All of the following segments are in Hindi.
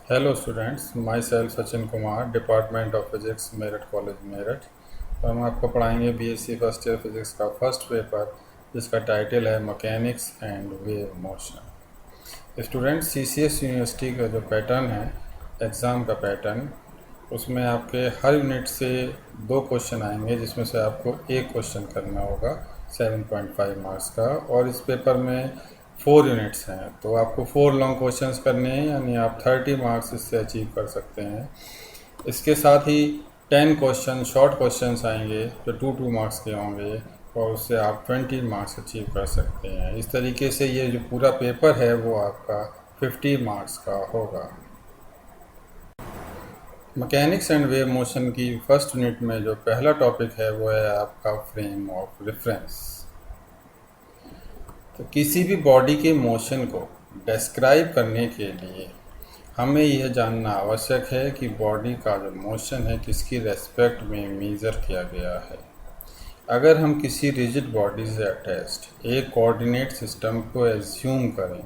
Hello students, my self Sachin Kumar, department of physics, Meerut college Meerut. तो हम आपको पढ़ाएंगे बीएससी फर्स्ट ईयर फिजिक्स का फर्स्ट पेपर, जिसका टाइटल है mechanics and wave motion. Students, CCS university का जो पैटर्न है, एग्ज़ाम का पैटर्न, उसमें आपके हर यूनिट से 2 क्वेश्चन आएंगे, जिसमें से आपको एक क्वेश्चन करना होगा 7.5 मार्क्स का। और इस पेपर में 4 यूनिट्स हैं, तो आपको 4 लॉन्ग क्वेश्चंस करने हैं, यानी आप 30 मार्क्स इससे अचीव कर सकते हैं। इसके साथ ही 10 क्वेश्चन शॉर्ट क्वेश्चंस आएंगे जो 2 मार्क्स के होंगे, और उससे आप 20 मार्क्स अचीव कर सकते हैं। इस तरीके से ये जो पूरा पेपर है वो आपका 50 मार्क्स का होगा। मैकेनिक्स एंड वेव मोशन की फर्स्ट यूनिट में जो पहला टॉपिक है वो है आपका फ्रेम ऑफ रेफरेंस। तो किसी भी बॉडी के मोशन को डिस्क्राइब करने के लिए हमें यह जानना आवश्यक है कि बॉडी का जो मोशन है किसकी रेस्पेक्ट में मेज़र किया गया है। अगर हम किसी रिजिड बॉडी से अटैच्ड एक कोऑर्डिनेट सिस्टम को एज्यूम करें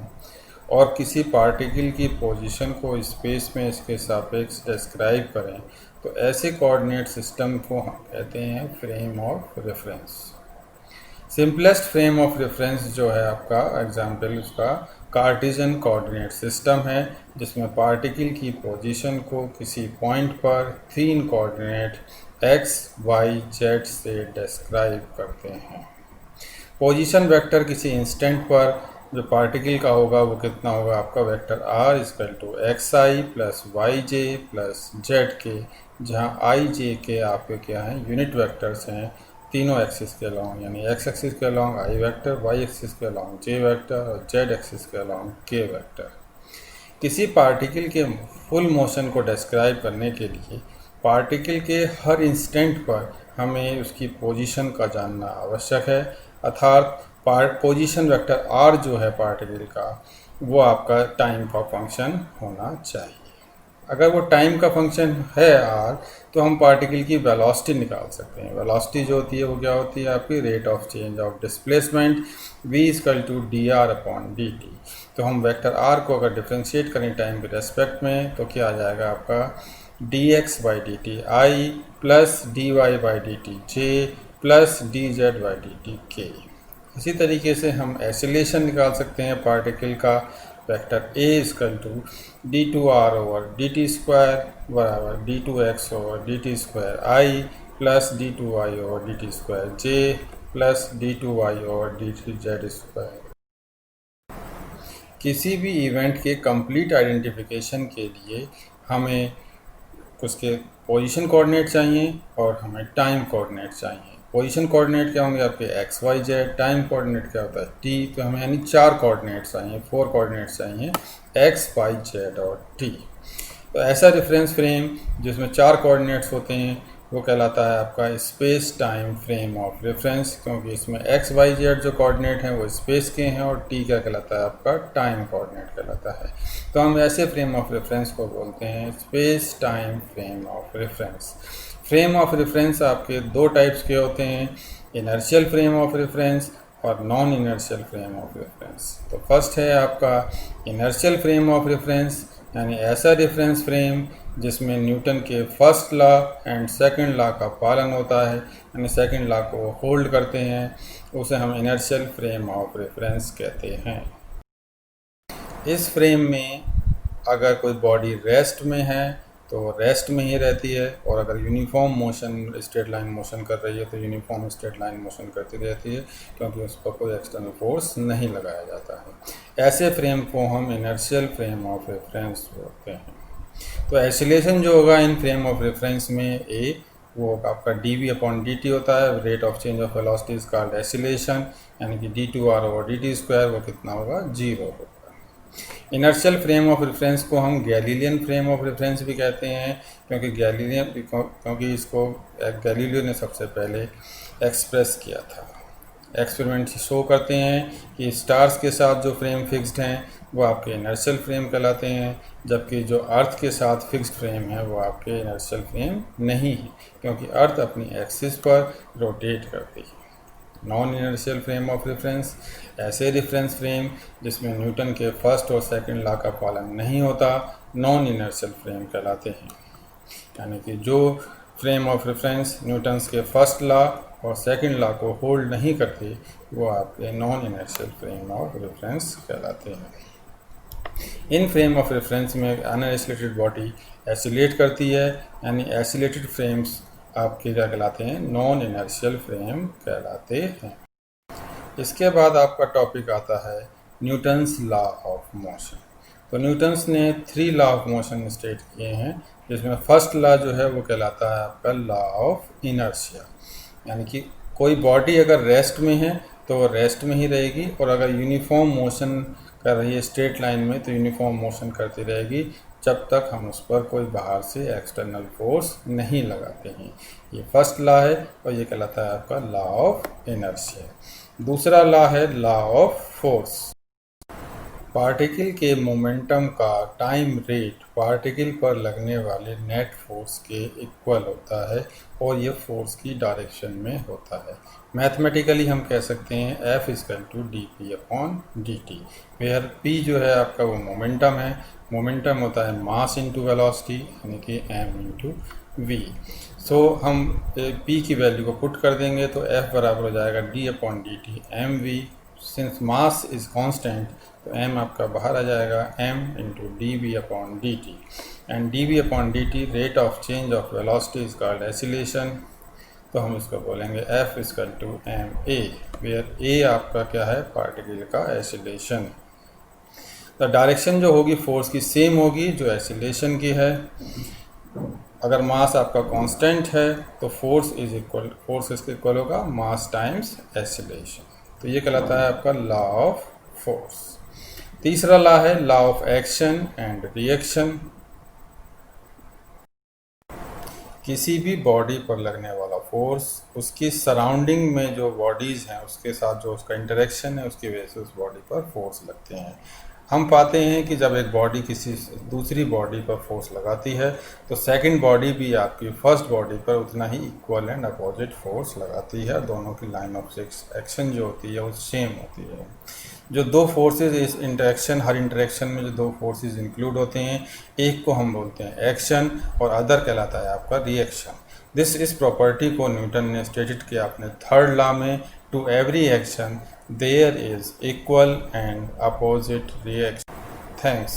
और किसी पार्टिकल की पोजीशन को स्पेस में इसके सापेक्ष डिस्क्राइब करें, तो ऐसे कोऑर्डिनेट सिस्टम को हम कहते हैं frame of reference. Simplest frame of reference जो है आपका एग्जाम्पल उसका कार्टेशियन कोऑर्डिनेट सिस्टम है, जिसमें पार्टिकल की पोजीशन को किसी पॉइंट पर 3 कोऑर्डिनेट x, y, z से डिस्क्राइब करते हैं। पोजीशन वेक्टर किसी इंस्टेंट पर जो पार्टिकल का होगा वो कितना होगा, आपका vector r equal to xi plus Y J plus Z K, जहाँ आई जे के आपके क्या हैं, यूनिट वेक्टर्स हैं तीनों एक्सिस के अलॉन्ग, यानी x एक्सिस के अलॉन्ग आई वेक्टर, y एक्सिस के अलॉन्ग j वेक्टर और z एक्सिस के अलॉन्ग k वेक्टर। किसी पार्टिकल के फुल मोशन को डिस्क्राइब करने के लिए पार्टिकल के हर इंस्टेंट पर हमें उसकी पोजीशन का जानना आवश्यक है, अर्थात पोजीशन वेक्टर r जो है पार्टिकल का, वो आपका टाइम का फंक्शन होना चाहिए। अगर वो टाइम का फंक्शन है r, तो हम पार्टिकल की वेलोसिटी निकाल सकते हैं। वेलोसिटी जो होती है वो क्या होती है, आपकी rate of change of displacement v equal to D R upon D T. तो हम वेक्टर r को अगर डिफ्रेंशिएट करें टाइम के रेस्पेक्ट में, तो क्या आ जाएगा आपका D X by D T I plus D Y by D T J plus D Z by D T K. इसी तरीके से हम एक्सीलरेशन निकाल सकते हैं पार्टिकल का, vector a equal to d two are over D T square बराबर d two x over D T square i plus d two y over D T square j plus d two y over D t z square. किसी भी इवेंट के कंप्लीट आइडेंटिफिकेशन के लिए हमें उसके पोजीशन कोऑर्डिनेट चाहिए और हमें टाइम कोऑर्डिनेट चाहिए। पोजीशन कोऑर्डिनेट क्या होंगे आपके X Y Z, time coordinate क्या होता है टी। तो हमें यानी 4 कोऑर्डिनेट्स चाहिए, 4 कोऑर्डिनेट्स चाहिए एक्स वाई जेड और टी। तो ऐसा रेफरेंस फ्रेम जिसमें 4 कोऑर्डिनेट्स होते हैं वो कहलाता है आपका space time frame of reference, क्योंकि इसमें एक्स वाई जेड जो कोऑर्डिनेट हैं वो स्पेस के हैं और टी क्या कहलाता है, आपका टाइम कोऑर्डिनेट कहलाता है। तो हम ऐसे फ्रेम ऑफ रेफरेंस को बोलते हैं space time frame of reference. Frame of reference आपके 2 टाइप्स के होते हैं, इनर्शियल फ्रेम ऑफ रेफरेंस और non inertial frame of reference. तो फर्स्ट है आपका इनर्शियल फ्रेम ऑफ रेफरेंस, यानी ऐसा रेफरेंस फ्रेम जिसमें न्यूटन के first law and second law का पालन होता है, यानी सेकंड लॉ को होल्ड करते हैं, उसे हम इनर्शियल फ्रेम ऑफ रेफरेंस कहते हैं। इस फ्रेम में अगर कोई बॉडी रेस्ट में है तो रेस्ट में ही रहती है, और अगर uniform motion straight line motion कर रही है तो यूनिफॉर्म स्ट्रेट लाइन मोशन करती रहती है, क्योंकि उस पर कोई एक्सटर्नल फोर्स नहीं लगाया जाता है। ऐसे फ्रेम को हम इनर्शियल फ्रेम ऑफ रेफरेंस बोलते हैं। तो एक्सीलरेशन जो होगा इन फ्रेम ऑफ रेफरेंस में ए, वो आपका D V upon D T होता है, rate of change of velocity is called acceleration, यानी कि D two are over D T square वो कितना होगा, 0 होगा। इनर्शियल फ्रेम ऑफ रेफरेंस को हम गैलीलियन फ्रेम ऑफ रेफरेंस भी कहते हैं, क्योंकि इसको गैलीलियो ने सबसे पहले एक्सप्रेस किया था। एक्सपेरिमेंट शो करते हैं कि स्टार्स के साथ जो फ्रेम फिक्स्ड हैं वो आपके इनर्शियल फ्रेम कहलाते हैं, जबकि जो अर्थ के साथ फिक्स्ड फ्रेम है वो आपके इनर्शियल फ्रेम नहीं है, क्योंकि अर्थ अपनी एक्सिस पर रोटेट करती है। Non inertial frame of reference, ऐसे रेफरेंस फ्रेम जिसमें न्यूटन के फर्स्ट और सेकंड लॉ का पालन नहीं होता, नॉन इनर्शियल फ्रेम कहलाते हैं। यानी कि जो फ्रेम ऑफ रेफरेंस न्यूटन्स के फर्स्ट लॉ और सेकंड लॉ को होल्ड नहीं करते, वो आपके non inertial frame of reference कहलाते हैं। इन फ्रेम ऑफ रेफरेंस में अनआइसोलेटेड बॉडी एसिलेट करती है, यानी एसिलेटेड फ्रेम्स आपके क्या कहलाते हैं, नॉन इनर्शियल फ्रेम कहलाते हैं। इसके बाद आपका टॉपिक आता है न्यूटन्स लॉ ऑफ मोशन। तो न्यूटन्स ने 3 लॉ ऑफ मोशन स्टेट किए हैं, जिसमें फर्स्ट लॉ जो है वो कहलाता है आपका लॉ ऑफ इनर्शिया, यानी कि कोई बॉडी अगर रेस्ट में है तो वो रेस्ट में ही रहेगी, और अगर यूनिफॉर्म मोशन कर रही है स्ट्रेट लाइन में तो यूनिफॉर्म मोशन करती रहेगी जब तक हम उस पर कोई बाहर से एक्सटर्नल फोर्स नहीं लगाते हैं। ये फर्स्ट लॉ है और ये कहलाता है आपका लॉ ऑफ इनर्शिया। दूसरा लॉ है लॉ ऑफ फोर्स। पार्टिकल के मोमेंटम का टाइम रेट पार्टिकल पर लगने वाले नेट फोर्स के इक्वल होता है, और ये फोर्स की डायरेक्शन में होता है। मैथमेटिकली हम कह सकते हैं F = dp/dt, वेयर p जो है आपका वो मोमेंटम है। मोमेंटम होता है मास इंटू वेलोसिटी, यानी कि m/v। सो हम p की वैल्यू को पुट कर देंगे तो F बराबर हो जाएगा d/dt mv। Since mass is constant तो m आपका बाहर आ जाएगा, m × dv/dt, and dv/dt rate of change of velocity is called acceleration. तो हम इसको बोलेंगे F = ma, वेयर a आपका क्या है, पार्टिकल का एसिलेशन। तो डायरेक्शन जो होगी फोर्स की सेम होगी जो एसिलेशन की है। अगर मास आपका कांस्टेंट है तो फोर्स इसके इक्वल होगा मास टाइम्स एसिलेशन। तो ये कहलाता है आपका लॉ ऑफ फोर्स। तीसरा लॉ है law of action and reaction. किसी भी बॉडी पर लगने वाला फोर्स उसकी सराउंडिंग में जो बॉडीज़ हैं उसके साथ जो उसका इंटरेक्शन है उसकी वजह से उस बॉडी पर फोर्स लगते हैं। हम पाते हैं कि जब एक बॉडी किसी दूसरी बॉडी पर फोर्स लगाती है तो सेकंड बॉडी भी आपकी फर्स्ट बॉडी पर उतना ही इक्वल एंड अपोजिट फोर्स लगाती है। दोनों की लाइन ऑफ एक्शन जो होती है वो सेम होती है। जो दो फोर्सेस इस इंटरेक्शन, हर इंटरेक्शन में जो दो फोर्सेस इंक्लूड होते हैं, एक को हम बोलते हैं एक्शन और अदर कहलाता है आपका रिएक्शन। इस प्रॉपर्टी को न्यूटन ने स्टेटेड किया अपने थर्ड लॉ में, to every action there is equal and opposite reaction. Thanks.